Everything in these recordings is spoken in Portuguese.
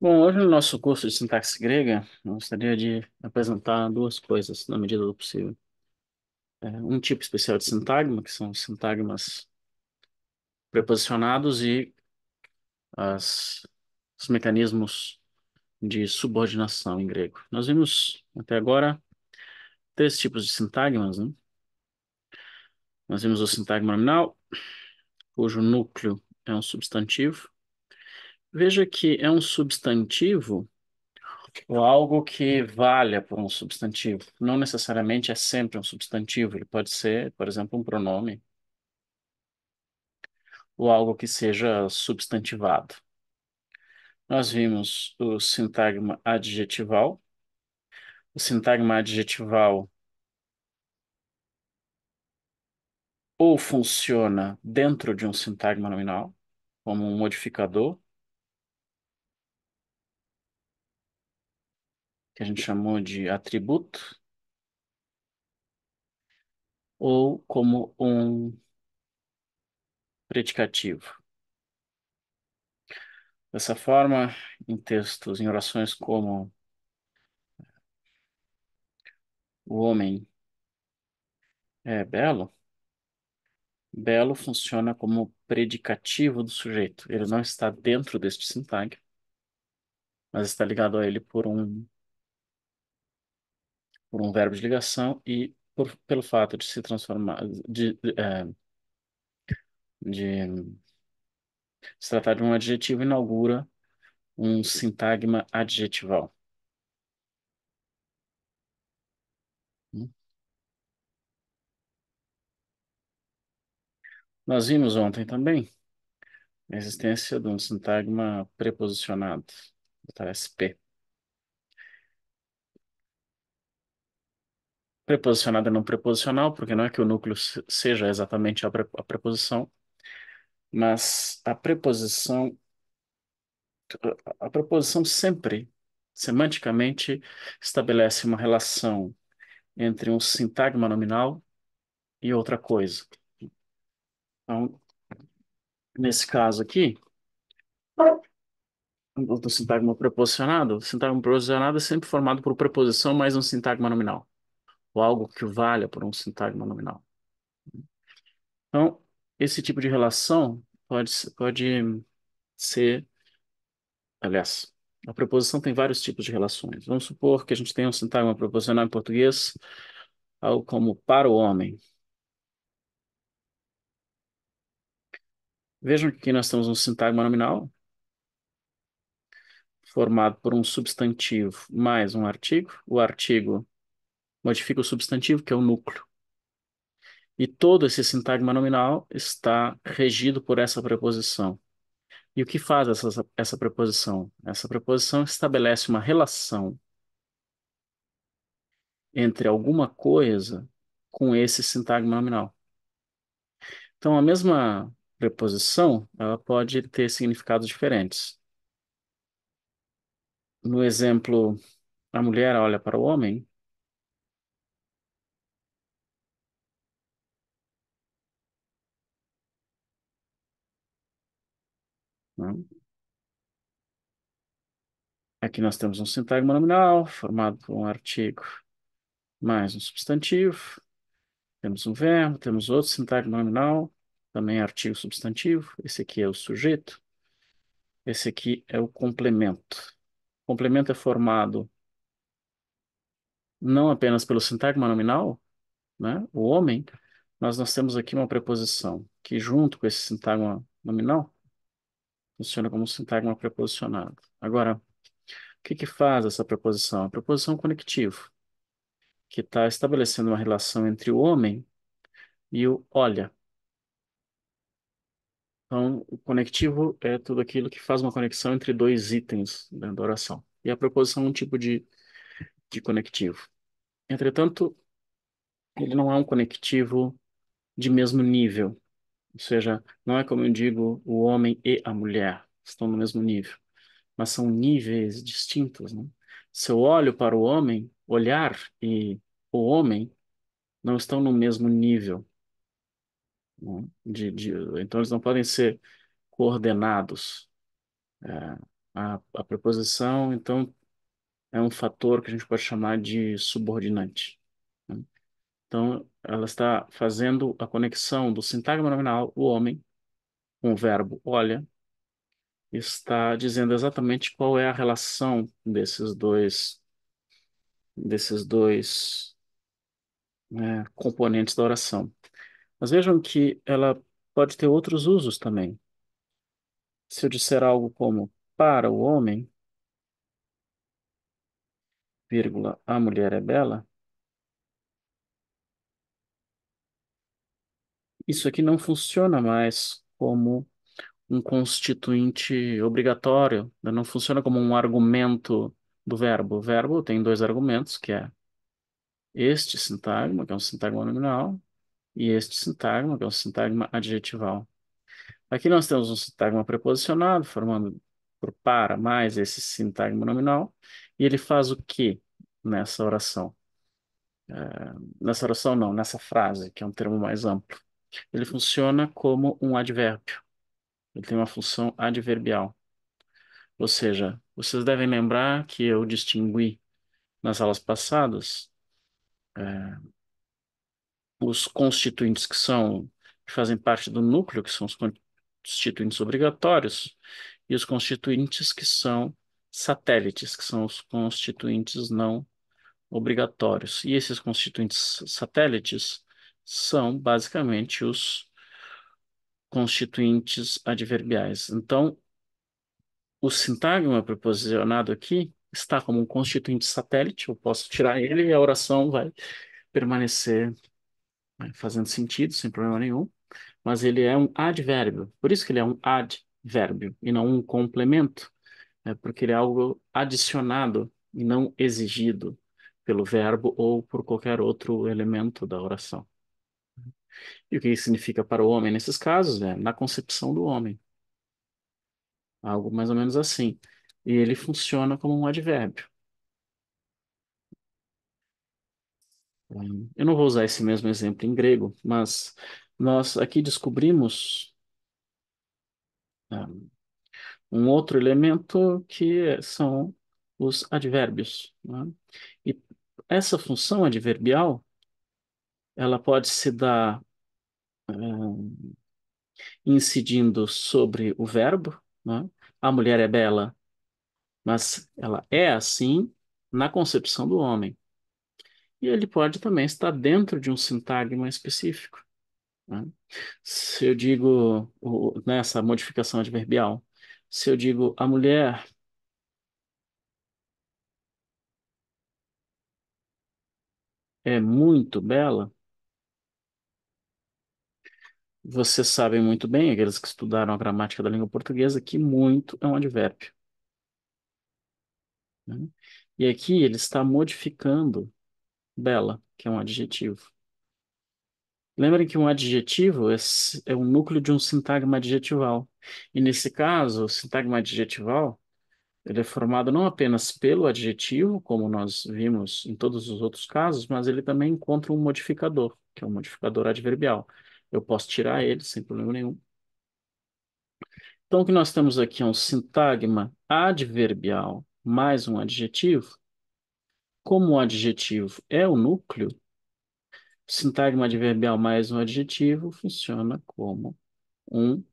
Bom, hoje no nosso curso de sintaxe grega, eu gostaria de apresentar duas coisas na medida do possível. Um tipo especial de sintagma, que são os sintagmas preposicionados e as, os mecanismos de subordinação em grego. Nós vimos até agora três tipos de sintagmas, né? Nós vimos o sintagma nominal, cujo núcleo é um substantivo. Veja que é um substantivo ou algo que valha por um substantivo. Não necessariamente é sempre um substantivo. Ele pode ser, por exemplo, um pronome ou algo que seja substantivado. Nós vimos o sintagma adjetival. O sintagma adjetival ou funciona dentro de um sintagma nominal, como um modificador, que a gente chamou de atributo, ou como um predicativo. Dessa forma, em textos, em orações como o homem é belo, belo funciona como predicativo do sujeito. Ele não está dentro deste sintagma, mas está ligado a ele por um verbo de ligação e pelo fato de se transformar, de se tratar de um adjetivo, inaugura um sintagma adjetival. Nós vimos ontem também a existência de um sintagma preposicionado, tá? SP. Preposicionado e não preposicional, porque não é que o núcleo seja exatamente a preposição, mas a preposição sempre, semanticamente, estabelece uma relação entre um sintagma nominal e outra coisa. Então, nesse caso aqui, do sintagma preposicionado, o sintagma preposicionado é sempre formado por preposição mais um sintagma nominal, ou algo que valha por um sintagma nominal. Então, esse tipo de relação pode ser, aliás, a preposição tem vários tipos de relações. Vamos supor que a gente tenha um sintagma preposicional em português, algo como para o homem. Vejam que aqui nós temos um sintagma nominal formado por um substantivo mais um artigo. O artigo modifica o substantivo, que é o núcleo. E todo esse sintagma nominal está regido por essa preposição. E o que faz essa preposição? Essa preposição estabelece uma relação entre alguma coisa com esse sintagma nominal. Então, a mesma preposição, ela pode ter significados diferentes. No exemplo, a mulher olha para o homem, né? Aqui nós temos um sintagma nominal formado por um artigo mais um substantivo. Temos um verbo, temos outro sintagma nominal, também artigo substantivo. Esse aqui é o sujeito. Esse aqui é o complemento. O complemento é formado não apenas pelo sintagma nominal, né? O homem, mas nós temos aqui uma preposição que, junto com esse sintagma nominal, funciona como um sintagma preposicionado. Agora, o que que faz essa preposição? A preposição conectivo, que está estabelecendo uma relação entre o homem e o olha. Então, o conectivo é tudo aquilo que faz uma conexão entre dois itens dentro da oração. E a preposição é um tipo de conectivo. Entretanto, ele não é um conectivo de mesmo nível. Ou seja, não é como eu digo, o homem e a mulher estão no mesmo nível, mas são níveis distintos, né? Se eu olho para o homem, olhar e o homem não estão no mesmo nível, né? Então eles não podem ser coordenados. A preposição, então, é um fator que a gente pode chamar de subordinante, né? Então, ela está fazendo a conexão do sintagma nominal, o homem, com o verbo olha, está dizendo exatamente qual é a relação desses dois, né, componentes da oração. Mas vejam que ela pode ter outros usos também. Se eu disser algo como para o homem, vírgula, a mulher é bela, isso aqui não funciona mais como um constituinte obrigatório, né? Não funciona como um argumento do verbo. O verbo tem dois argumentos, que é este sintagma, que é um sintagma nominal, e este sintagma, que é um sintagma adjetival. Aqui nós temos um sintagma preposicionado, formando por para mais esse sintagma nominal, e ele faz o que nessa oração? Nessa oração, não, nessa frase, que é um termo mais amplo. Ele funciona como um advérbio. Ele tem uma função adverbial. Ou seja, vocês devem lembrar que eu distingui nas aulas passadas os constituintes que fazem parte do núcleo, que são os constituintes obrigatórios, e os constituintes que são satélites, que são os constituintes não obrigatórios. E esses constituintes satélites são basicamente os constituintes adverbiais. Então, o sintagma preposicionado aqui está como um constituinte satélite, eu posso tirar ele e a oração vai permanecer, né, fazendo sentido, sem problema nenhum, mas ele é um advérbio. Por isso que ele é um advérbio e não um complemento, né, porque ele é algo adicionado e não exigido pelo verbo ou por qualquer outro elemento da oração. E o que isso significa para o homem nesses casos? É na concepção do homem, algo mais ou menos assim. E ele funciona como um advérbio. Eu não vou usar esse mesmo exemplo em grego, mas nós aqui descobrimos um outro elemento que são os advérbios, né? E essa função adverbial, ela pode se dar incidindo sobre o verbo, né? A mulher é bela, mas ela é assim na concepção do homem. E ele pode também estar dentro de um sintagma específico, né? Se eu digo nessa modificação adverbial, se eu digo a mulher é muito bela, vocês sabem muito bem, aqueles que estudaram a gramática da língua portuguesa, que muito é um advérbio, né? E aqui ele está modificando bela, que é um adjetivo. Lembrem que um adjetivo é um núcleo de um sintagma adjetival. E nesse caso, o sintagma adjetival ele é formado não apenas pelo adjetivo, como nós vimos em todos os outros casos, mas ele também encontra um modificador, que é um modificador adverbial. Eu posso tirar ele sem problema nenhum. Então, o que nós temos aqui é um sintagma adverbial mais um adjetivo. Como o adjetivo é o núcleo, sintagma adverbial mais um adjetivo funciona como um,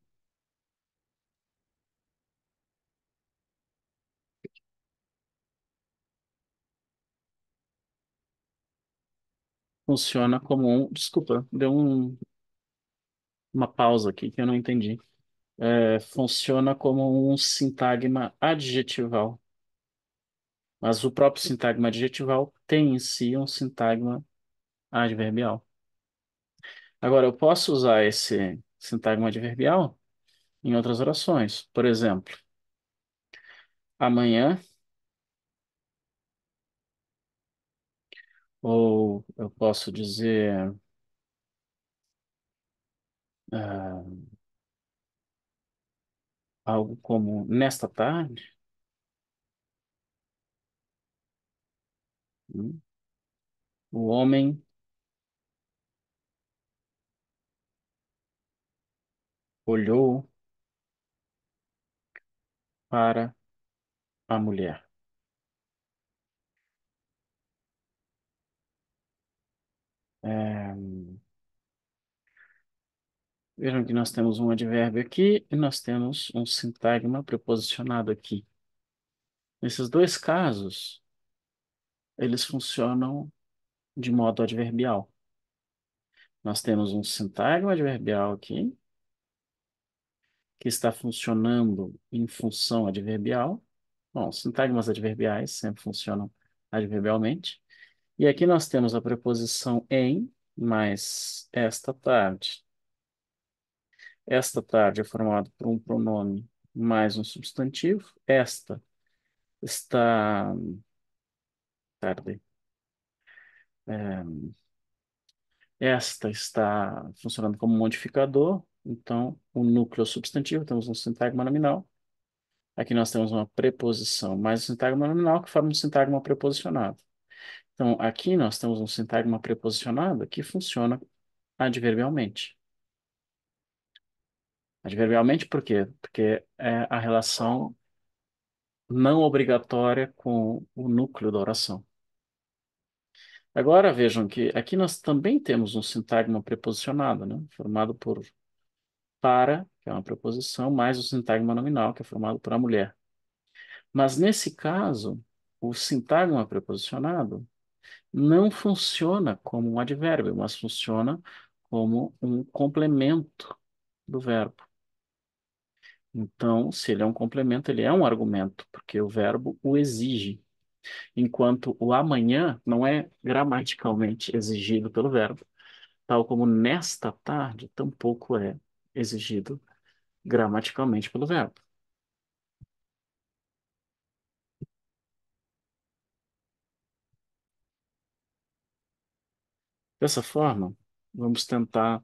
desculpa, deu uma pausa aqui que eu não entendi. Funciona como um sintagma adjetival, mas o próprio sintagma adjetival tem em si um sintagma adverbial. Agora, eu posso usar esse sintagma adverbial em outras orações. Por exemplo, amanhã, ou eu posso dizer ah, algo como nesta tarde. Hum, O homem olhou para a mulher. É, vejam que nós temos um advérbio aqui e nós temos um sintagma preposicionado aqui. Nesses dois casos, eles funcionam de modo adverbial. Nós temos um sintagma adverbial aqui, que está funcionando em função adverbial. Bom, sintagmas adverbiais sempre funcionam adverbialmente. E aqui nós temos a preposição em mais esta tarde. Esta tarde é formado por um pronome mais um substantivo. Esta está tarde. É, esta está funcionando como modificador. Então, o núcleo é o substantivo, temos um sintagma nominal. Aqui nós temos uma preposição mais um sintagma nominal que forma um sintagma preposicionado. Então, aqui nós temos um sintagma preposicionado que funciona adverbialmente. Adverbialmente por quê? Porque é a relação não obrigatória com o núcleo da oração. Agora vejam que aqui nós também temos um sintagma preposicionado, né? Formado por para, que é uma preposição, mais o sintagma nominal, que é formado por a mulher. Mas nesse caso, o sintagma preposicionado não funciona como um advérbio, mas funciona como um complemento do verbo. Então, se ele é um complemento, ele é um argumento, porque o verbo o exige, enquanto o amanhã não é gramaticalmente exigido pelo verbo, tal como nesta tarde tampouco é exigido gramaticalmente pelo verbo. Dessa forma, vamos tentar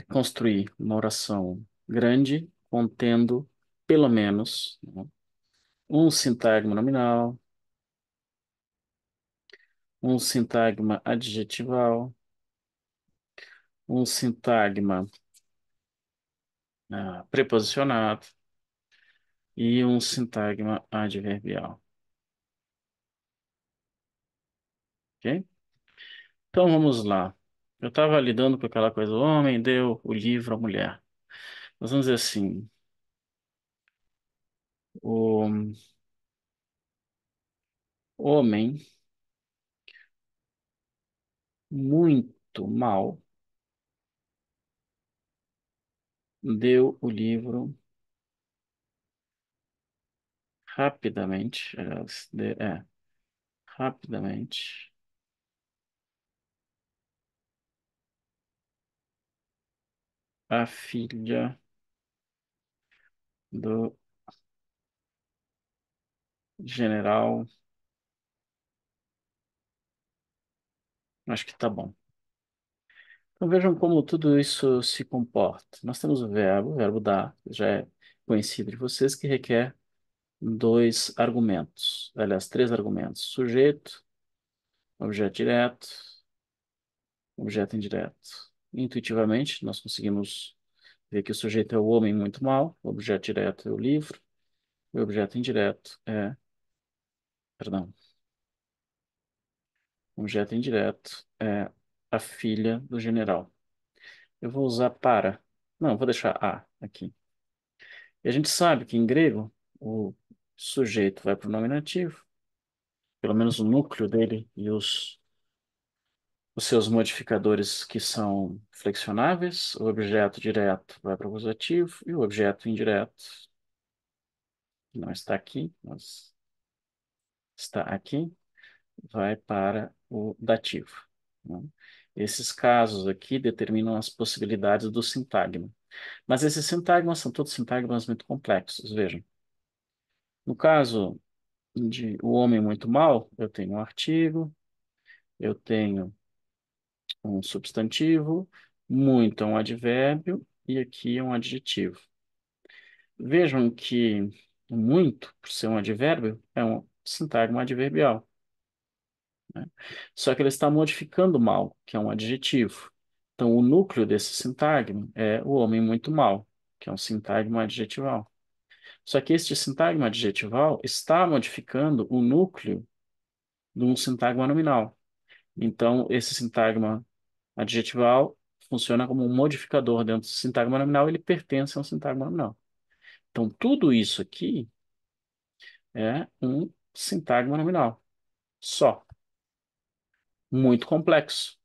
construir uma oração grande, contendo pelo menos, né, um sintagma nominal, um sintagma adjetival, um sintagma preposicionado e um sintagma adverbial. Ok? Então vamos lá. Eu estava lidando com aquela coisa, o homem deu o livro à mulher. Nós vamos dizer assim, o homem muito mal deu o livro rapidamente, aliás, rapidamente a filha do general. Acho que tá bom. Então vejam como tudo isso se comporta. Nós temos o verbo dar, que já é conhecido de vocês, que requer dois argumentos, aliás, três argumentos: sujeito, objeto direto, objeto indireto. Intuitivamente, nós conseguimos ver que o sujeito é o homem muito mal, o objeto direto é o livro, e o objeto indireto perdão, o objeto indireto é a filha do general. Eu vou usar para. Não, vou deixar a aqui. E a gente sabe que em grego o sujeito vai para o nominativo, pelo menos o núcleo dele e os seus modificadores que são flexionáveis, o objeto direto vai para o acusativo e o objeto indireto, que não está aqui, mas está aqui, vai para o dativo, né? Esses casos aqui determinam as possibilidades do sintagma. Mas esses sintagmas são todos sintagmas muito complexos, vejam. No caso de o homem muito mal, eu tenho um artigo, eu tenho um substantivo, muito é um advérbio e aqui é um adjetivo. Vejam que o muito, por ser um advérbio, é um sintagma adverbial, né? Só que ele está modificando mal, que é um adjetivo. Então, o núcleo desse sintagma é o homem muito mal, que é um sintagma adjetival. Só que este sintagma adjetival está modificando o núcleo de um sintagma nominal. Então, esse sintagma adjetival funciona como um modificador dentro do sintagma nominal, ele pertence a um sintagma nominal. Então, tudo isso aqui é um sintagma nominal só, muito complexo.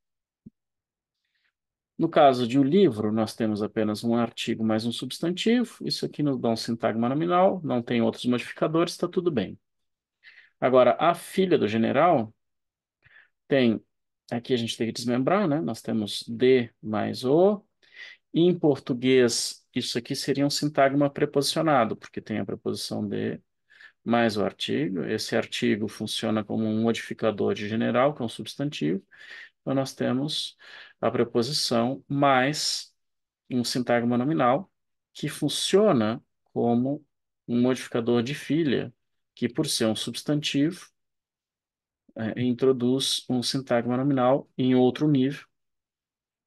No caso de um livro, nós temos apenas um artigo mais um substantivo. Isso aqui nos dá um sintagma nominal, não tem outros modificadores, está tudo bem. Agora, a filha do general tem, aqui a gente tem que desmembrar, né? Nós temos de mais o. E em português, isso aqui seria um sintagma preposicionado, porque tem a preposição de mais o artigo. Esse artigo funciona como um modificador de general, que é um substantivo. Então, nós temos a preposição mais um sintagma nominal, que funciona como um modificador de filha, que, por ser um substantivo, introduz um sintagma nominal em outro nível,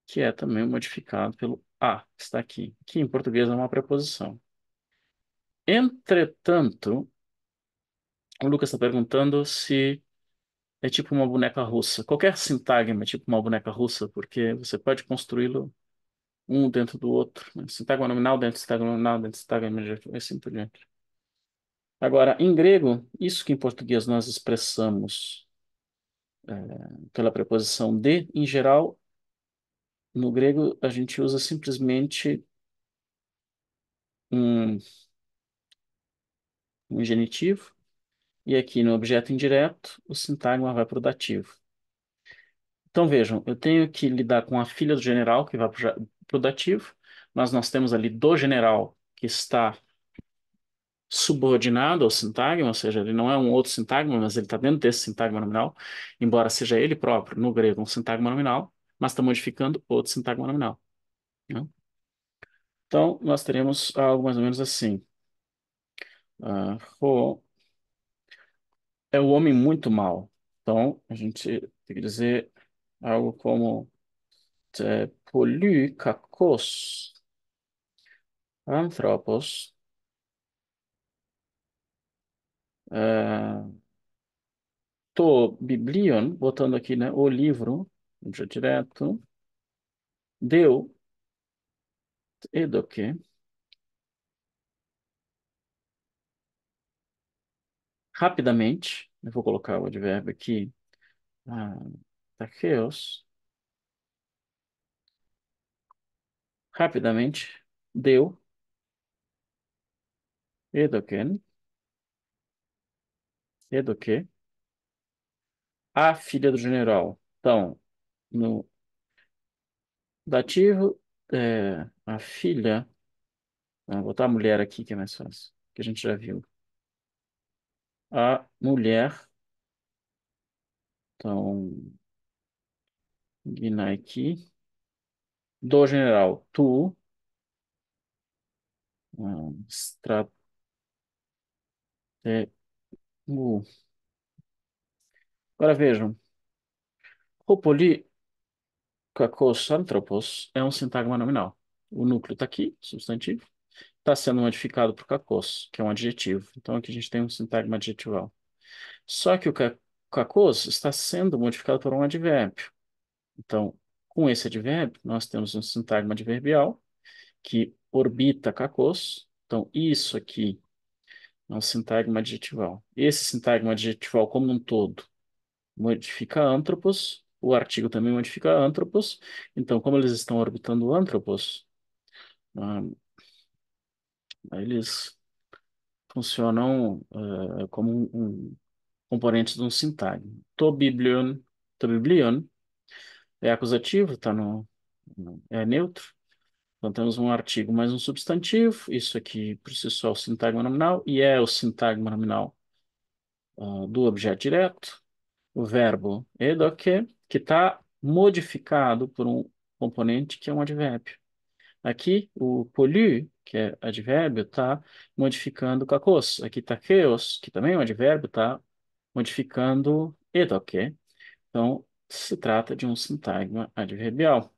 que é também modificado pelo a, que está aqui, que em português é uma preposição. Entretanto, o Lucas está perguntando se é tipo uma boneca russa. Qualquer sintagma é tipo uma boneca russa, porque você pode construí-lo um dentro do outro, né? Sintagma nominal dentro de sintagma nominal dentro de sintagma adjetivo, e assim por diante. Agora, em grego, isso que em português nós expressamos pela preposição de, em geral, no grego a gente usa simplesmente um, um genitivo, e aqui no objeto indireto o sintagma vai para o dativo. Então vejam, eu tenho que lidar com a filha do general, que vai para o dativo, mas nós temos ali do general, que está subordinado ao sintagma, ou seja, ele não é um outro sintagma, mas ele está dentro desse sintagma nominal, embora seja ele próprio, no grego, um sintagma nominal, mas está modificando outro sintagma nominal, né? Então, nós teremos algo mais ou menos assim. Ro é o homem muito mau. Então, a gente tem que dizer algo como polykakos anthropos to biblion, botando aqui, né, o livro, já direto, deu edoque, rapidamente, eu vou colocar o advérbio aqui, ah, tacheos, rapidamente, deu edoken, edoque, a filha do general. Então, no dativo, a filha, vou botar a mulher aqui que é mais fácil, que a gente já viu. A mulher, então, guinar aqui, do general, tu, strate, u. Agora vejam, Popoli kakos anthropos é um sintagma nominal. O núcleo está aqui, substantivo, está sendo modificado por kakos, que é um adjetivo. Então aqui a gente tem um sintagma adjetival. Só que o kakos está sendo modificado por um advérbio. Então, com esse advérbio, nós temos um sintagma adverbial que orbita kakos. Então, isso aqui é um sintagma adjetival. Esse sintagma adjetival como um todo modifica antropos, o artigo também modifica antropos. Então, como eles estão orbitando antropos, ah, eles funcionam como componentes de um sintagma. To biblion é acusativo, tá é neutro. Então, temos um artigo mais um substantivo. Isso aqui, por si só, é o sintagma nominal, e é o sintagma nominal do objeto direto. O verbo edoque, que está modificado por um componente que é um advérbio. Aqui, o pollu, que é advérbio, está modificando kakos. Aqui, takeos, que também é um advérbio, está modificando edoque. Então, se trata de um sintagma adverbial,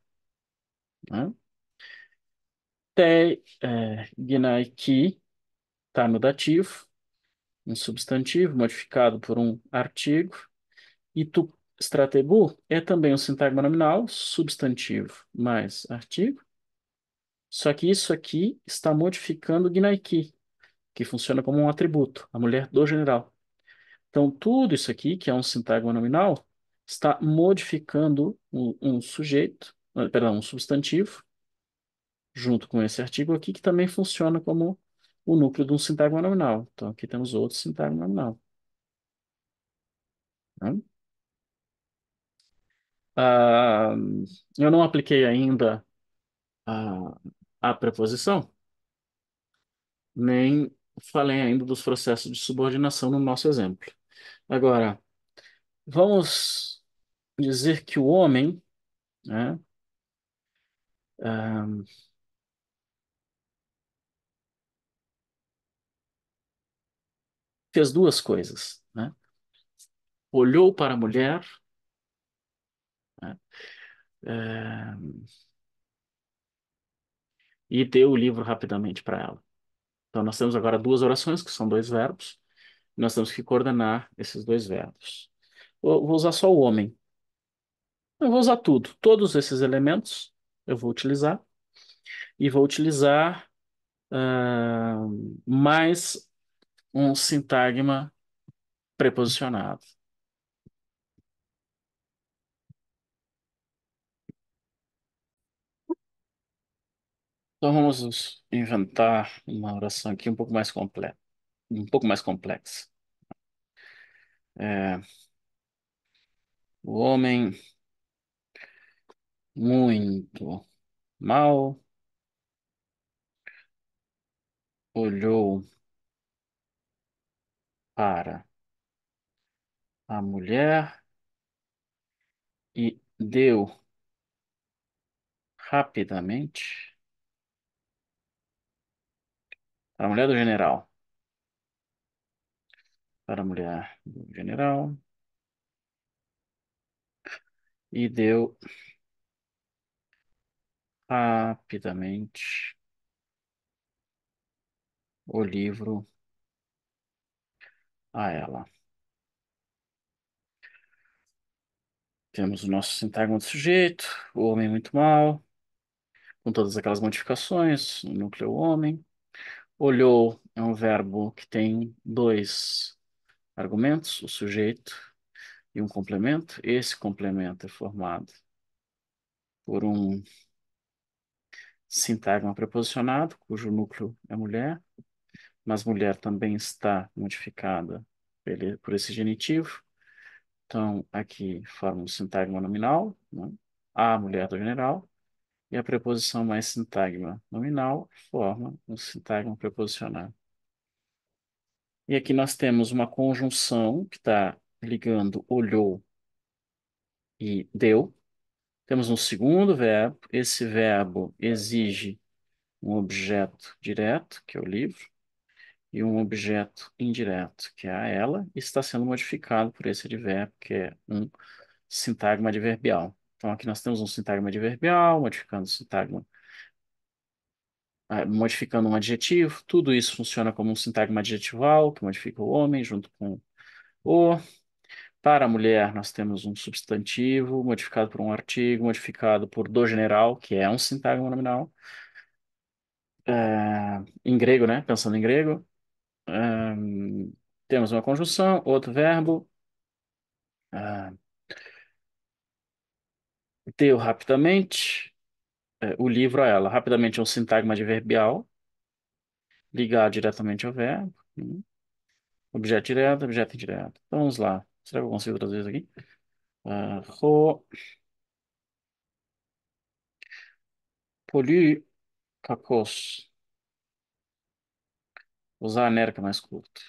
né? Te, ginai, ki, Está no dativo, um substantivo modificado por um artigo. E tu, stratebu é também um sintagma nominal, substantivo mais artigo. Só que isso aqui está modificando o gnaiki, que funciona como um atributo, a mulher do general. Então, tudo isso aqui, que é um sintagma nominal, está modificando um sujeito, perdão, um substantivo, junto com esse artigo aqui, que também funciona como o núcleo de um sintagma nominal. Então, aqui temos outro sintagma nominal. Né? Ah, eu não apliquei ainda a preposição, nem falei ainda dos processos de subordinação no nosso exemplo. Agora, vamos dizer que o homem, né, ah, fez duas coisas, né? Olhou para a mulher, né, eh, e deu o livro rapidamente para ela. Então, nós temos agora duas orações, que são dois verbos. Nós temos que coordenar esses dois verbos. Vou usar só o homem. Eu vou usar tudo. Todos esses elementos eu vou utilizar. E vou utilizar ah, mais um sintagma preposicionado. Então vamos inventar uma oração aqui um pouco mais completa, um pouco mais complexa. É, o homem muito mal olhou para a mulher e deu rapidamente para a mulher do general. Para a mulher do general e deu rapidamente o livro a ela. Temos o nosso sintagma do sujeito, o homem muito mal, com todas aquelas modificações, o núcleo homem. Olhou é um verbo que tem dois argumentos, o sujeito e um complemento. Esse complemento é formado por um sintagma preposicionado, cujo núcleo é mulher, mas mulher também está modificada por esse genitivo. Então, aqui forma um sintagma nominal, né? A mulher do general, e a preposição mais sintagma nominal forma um sintagma preposicional. E aqui nós temos uma conjunção que está ligando olhou e deu. Temos um segundo verbo. Esse verbo exige um objeto direto, que é o livro, e um objeto indireto, que é a ela, e está sendo modificado por esse advérbio, que é um sintagma adverbial. Então, aqui nós temos um sintagma adverbial, modificando o sintagma, modificando um adjetivo. Tudo isso funciona como um sintagma adjetival, que modifica o homem junto com o. Para a mulher, nós temos um substantivo modificado por um artigo, modificado por do general, que é um sintagma nominal. Em grego, né? Pensando em grego. Temos uma conjunção, outro verbo. ah, Deu rapidamente o livro a ela. Rapidamente é um sintagma adverbial, ligado diretamente ao verbo. Objeto direto, objeto indireto. Então, vamos lá. Será que eu consigo trazer isso aqui? Ro, poli, kakos. Usar a ner que é mais curto.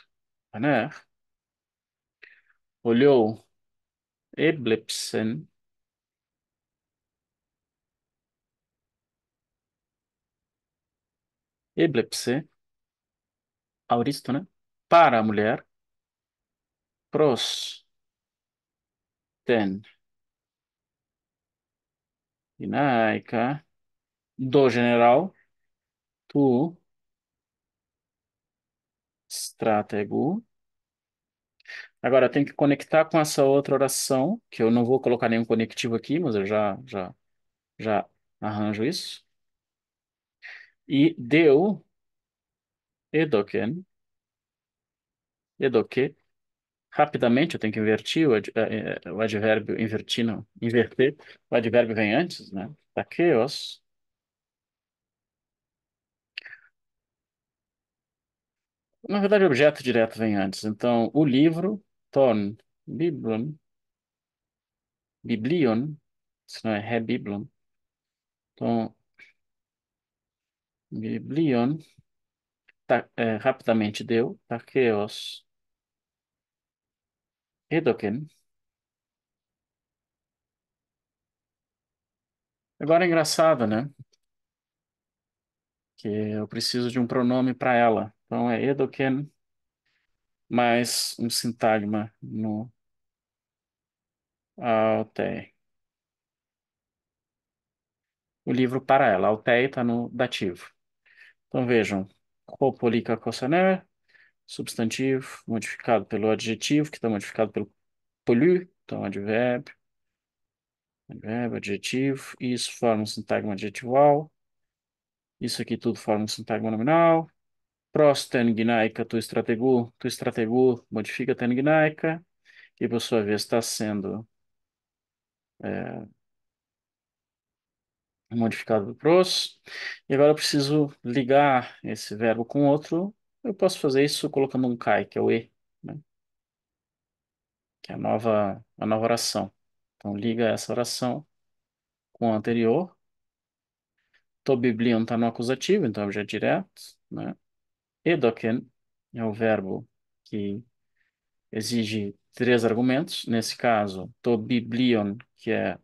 Aner. Olhou. Eblipsen. Eblipse. Auristo, né? Para a mulher. Pros. Ten. Inaica. Do general. Tu. strategu. Agora, eu tenho que conectar com essa outra oração, que eu não vou colocar nenhum conectivo aqui, mas eu já arranjo isso. E deu, edoken, edoke. Rapidamente, eu tenho que invertir o advérbio, invertir, não, inverter. O advérbio vem antes, né? Takeos. Na verdade, o objeto direto vem antes. Então, o livro, ton, biblon, biblion, se não é rebiblon. Então, biblion, rapidamente deu, takeos, edoken. Agora é engraçado, né? Que eu preciso de um pronome para ela. Então, é edoken mais um sintagma no autei. O livro para ela. Autei está no dativo. Então, vejam. Hopolika kosaner, substantivo, modificado pelo adjetivo, que está modificado pelo pollu, então advérbio, advérbio, adjetivo, isso forma um sintagma adjetival, isso aqui tudo forma um sintagma nominal, pros ten gnaica tu estrategu modifica ten gnaica, que por sua vez está sendo é, modificado do pros, e agora eu preciso ligar esse verbo com outro, eu posso fazer isso colocando um kai, que é o e, né? Que é a nova oração. Então, liga essa oração com a anterior. To biblion está no acusativo, então é objeto direto, né? Edoken é o verbo que exige três argumentos. Nesse caso, to biblion, que é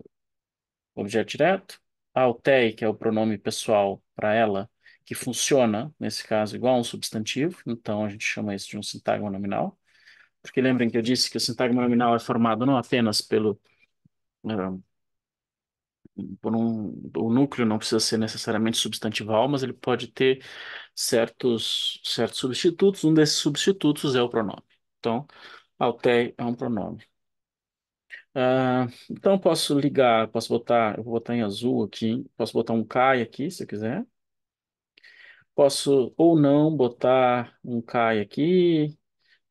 objeto direto. Autei, que é o pronome pessoal para ela, que funciona, nesse caso, igual a um substantivo. Então, a gente chama isso de um sintagma nominal. Porque lembrem que eu disse que o sintagma nominal é formado não apenas eh, o núcleo não precisa ser necessariamente substantival, mas ele pode ter certos substitutos. Um desses substitutos é o pronome. Então, autei é um pronome. Então, eu posso ligar, eu vou botar em azul aqui, posso botar um Kai aqui, se eu quiser. Posso ou não botar um Kai aqui,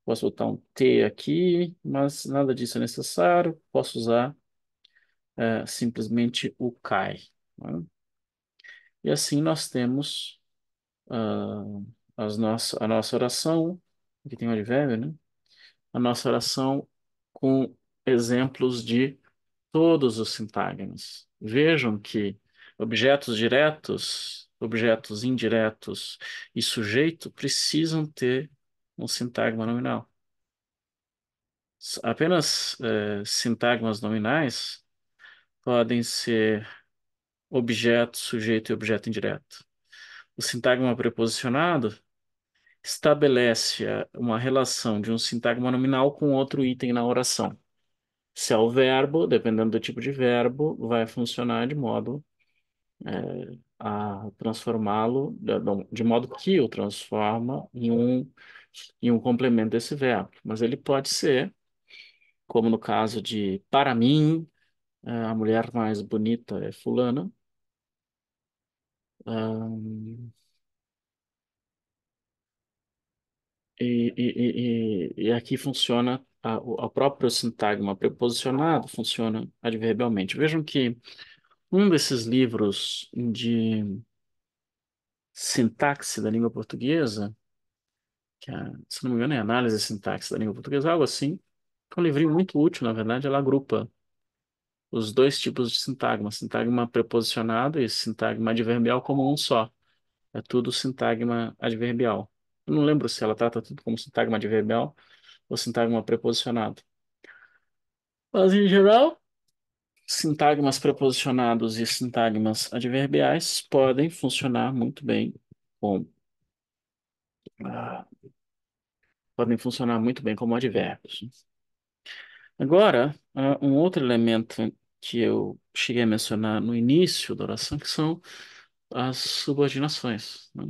posso botar um T aqui, mas nada disso é necessário. Posso usar simplesmente o Kai, né? E assim nós temos ah, a nossa oração, aqui tem um advérbio, né? A nossa oração com exemplos de todos os sintagmas. Vejam que objetos diretos, objetos indiretos e sujeito precisam ter um sintagma nominal. Apenas sintagmas nominais podem ser objeto, sujeito e objeto indireto. O sintagma preposicionado estabelece uma relação de um sintagma nominal com outro item na oração. Se é o verbo, dependendo do tipo de verbo, vai funcionar de modo a transformá-lo, de modo que o transforma em um complemento desse verbo. Mas ele pode ser, como no caso de para mim, a mulher mais bonita é fulana. Ahn, e aqui funciona o próprio sintagma preposicionado, funciona adverbialmente. Vejam que um desses livros de sintaxe da língua portuguesa, se não me engano é Análise e Sintaxe da Língua Portuguesa, algo assim, é um livrinho muito útil, na verdade, ela agrupa os dois tipos de sintagma, sintagma preposicionado e sintagma adverbial como um só. É tudo sintagma adverbial. Eu não lembro se ela trata tudo como sintagma adverbial ou sintagma preposicionado. Mas, em geral, sintagmas preposicionados e sintagmas adverbiais podem funcionar muito bem como, ah, podem funcionar muito bem como advérbios. Agora, um outro elemento que eu cheguei a mencionar no início da oração, que são as subordinações, né?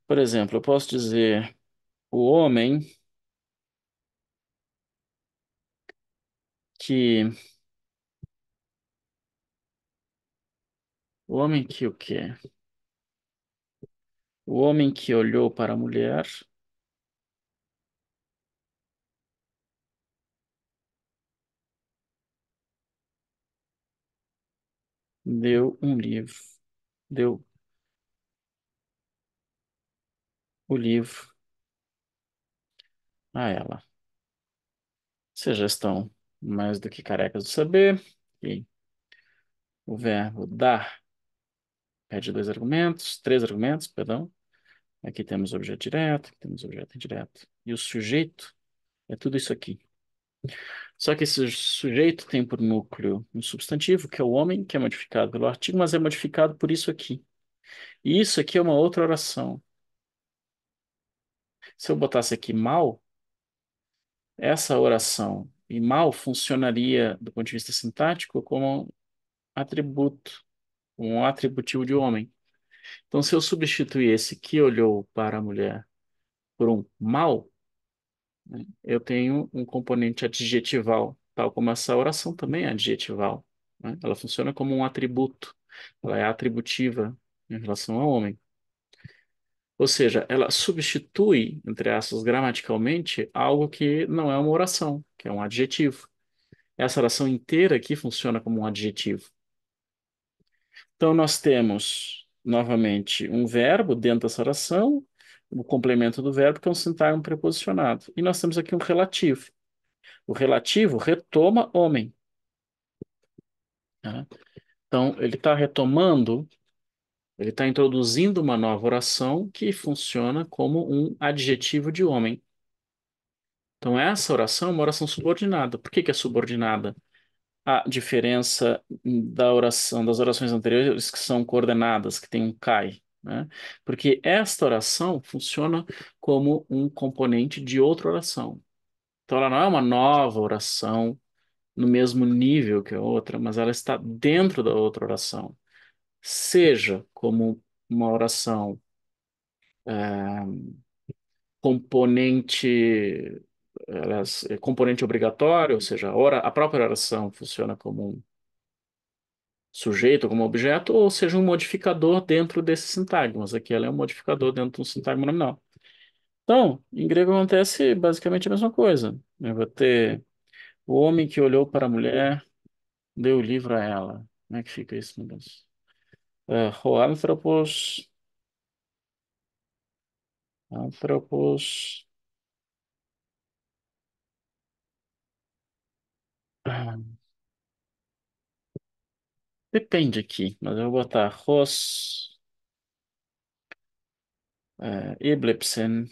Por exemplo, eu posso dizer O homem que. O homem que o quê? O homem que olhou para a mulher deu um livro. Deu o livro a ela. Vocês já estão mais do que carecas de saber que o verbo dar é de dois argumentos, três argumentos, perdão. Aqui temos objeto direto, aqui temos objeto indireto. E o sujeito é tudo isso aqui. Só que esse sujeito tem por núcleo um substantivo, que é o homem, que é modificado pelo artigo, mas é modificado por isso aqui. E isso aqui é uma outra oração. Se eu botasse aqui mal, essa oração e mal funcionaria, do ponto de vista sintático, como um atributo, um atributivo de homem. Então, se eu substituir esse que olhou para a mulher por um mal, né, eu tenho um componente adjetival, tal como essa oração também é adjetival, né? Ela funciona como um atributo, ela é atributiva em relação ao homem. Ou seja, ela substitui, entre aspas, gramaticalmente, algo que não é uma oração, que é um adjetivo. Essa oração inteira aqui funciona como um adjetivo. Então, nós temos, novamente, um verbo dentro dessa oração, o complemento do verbo, que é um sintagma preposicionado. E nós temos aqui um relativo. O relativo retoma homem, né? Então, ele está retomando, ele está introduzindo uma nova oração que funciona como um adjetivo de homem. Então, essa oração é uma oração subordinada. Por que que é subordinada? A diferença da oração, das orações anteriores que são coordenadas, que tem um CAI, né? Porque esta oração funciona como um componente de outra oração. Então, ela não é uma nova oração no mesmo nível que a outra, mas ela está dentro da outra oração. Seja como uma oração componente, aliás, componente obrigatório, ou seja, a própria oração funciona como um sujeito, como objeto, ou seja, um modificador dentro desses sintagmas. Aqui ela é um modificador dentro de um sintagma nominal. Então, em grego acontece basicamente a mesma coisa. Eu vou ter o homem que olhou para a mulher, deu o livro a ela. Como é que fica isso, meu Deus? O anthropos, anthropos, ah, depende aqui, mas eu vou botar hos, eblipsen,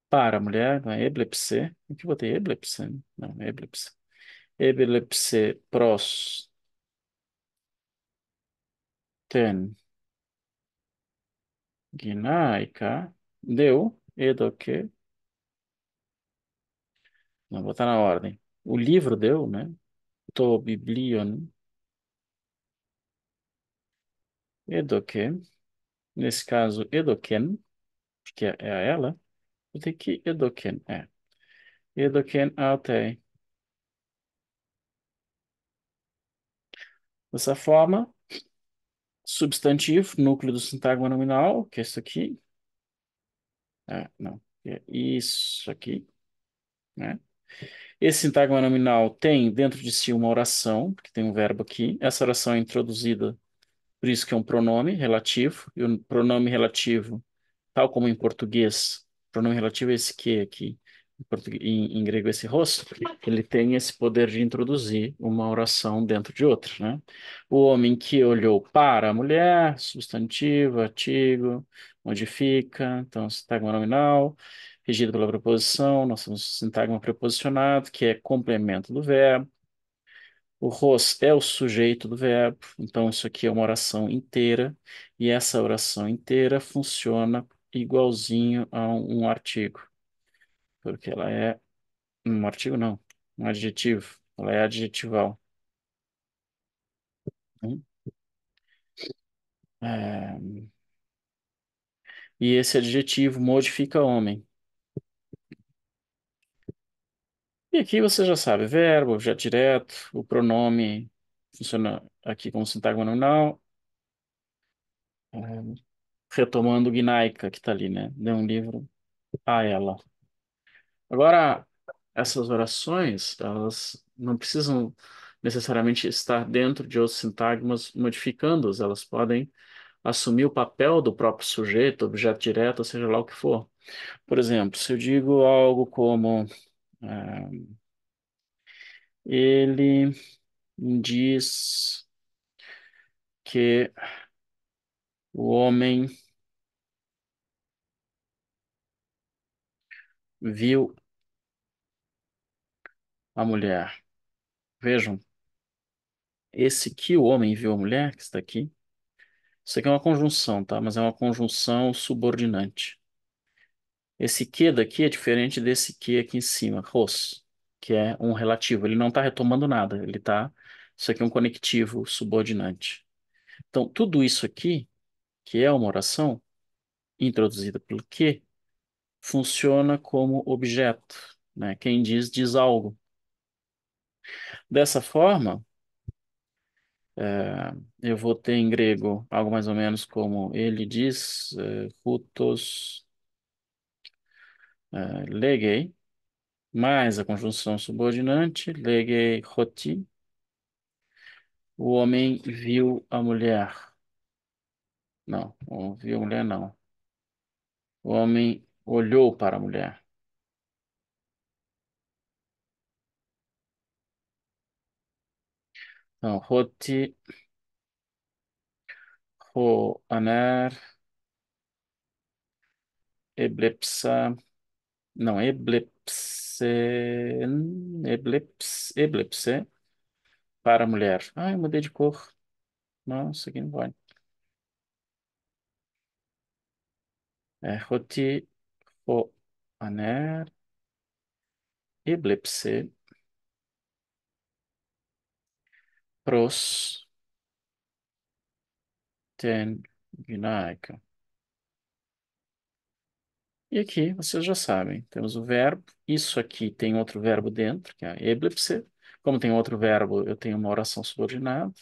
para a mulher, não é eblipse. Aqui eu botei eblipsen, não, eblipse. Eblipse pros, ten, gnaica, deu, edoque, não, vou botar na ordem. O livro deu, né? To biblion, edoque, nesse caso, edoken, que é a ela, eu tenho que edoken, edoken autei. Dessa forma, substantivo, núcleo do sintagma nominal, que é isso aqui, não, é isso aqui, né? Esse sintagma nominal tem dentro de si uma oração, que tem um verbo aqui. Essa oração é introduzida, por isso que é um pronome relativo, e o pronome relativo, tal como em português, pronome relativo é esse que aqui, em grego esse hos, ele tem esse poder de introduzir uma oração dentro de outra, né? O homem que olhou para a mulher, substantivo, artigo, modifica, então sintagma nominal, regido pela preposição, nós temos sintagma preposicionado, que é complemento do verbo. O hos é o sujeito do verbo, então isso aqui é uma oração inteira, e essa oração inteira funciona igualzinho a um artigo, porque ela é um artigo não, um adjetivo, ela é adjetival. Hum? É, E esse adjetivo modifica homem. E aqui você já sabe, verbo, objeto direto, o pronome funciona aqui como sintagma nominal. É, retomando Gnaica, que está ali, né? Deu um livro a ela. Agora, essas orações, elas não precisam necessariamente estar dentro de outros sintagmas modificando-os, elas podem assumir o papel do próprio sujeito, objeto direto, ou seja lá o que for. Por exemplo, se eu digo algo como ele diz que o homem viu a mulher. Vejam, esse que o homem viu a mulher, que está aqui, isso aqui é uma conjunção, tá? Mas é uma conjunção subordinante. Esse que daqui é diferente desse que aqui em cima, ros, que é um relativo. Ele não está retomando nada, ele está. Isso aqui é um conectivo subordinante. Então, tudo isso aqui, que é uma oração introduzida pelo que, funciona como objeto, né? Quem diz, diz algo. Dessa forma, eu vou ter em grego algo mais ou menos como ele diz, hutos legei, mais a conjunção subordinante, legei hoti, o homem viu a mulher. Não, não viu a mulher, não. O homem olhou para a mulher. Então, hoti, ho, aner, eblepsa, não, eblepse, eblepse, para a mulher. Ah, eu mudei de cor. Não, isso aqui não vai. É, hoti, ho, aner, eblepse, pros, ten, gnaica. E aqui, vocês já sabem, temos o verbo. Isso aqui tem outro verbo dentro, que é eblipse. Como tem outro verbo, eu tenho uma oração subordinada.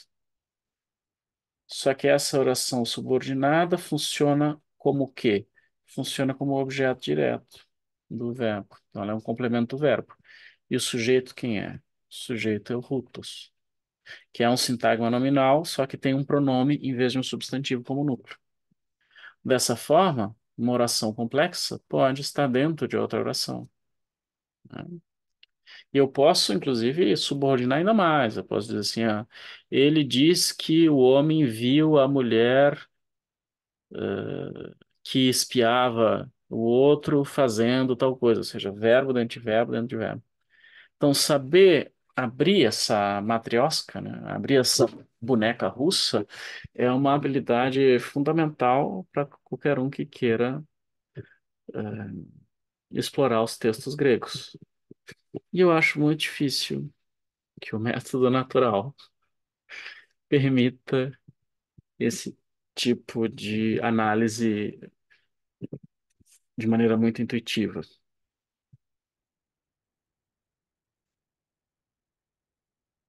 Só que essa oração subordinada funciona como o quê? Funciona como objeto direto do verbo. Então, ela é um complemento do verbo. E o sujeito quem é? O sujeito é o hutus, que é um sintagma nominal, só que tem um pronome em vez de um substantivo como núcleo. Dessa forma, uma oração complexa pode estar dentro de outra oração, né? E eu posso, inclusive, subordinar ainda mais. Eu posso dizer assim, ele diz que o homem viu a mulher que espiava o outro fazendo tal coisa, ou seja, verbo dentro de verbo dentro de verbo. Então, saber abrir essa matriosca, né, abrir essa boneca russa, é uma habilidade fundamental para qualquer um que queira explorar os textos gregos. E eu acho muito difícil que o método natural permita esse tipo de análise de maneira muito intuitiva.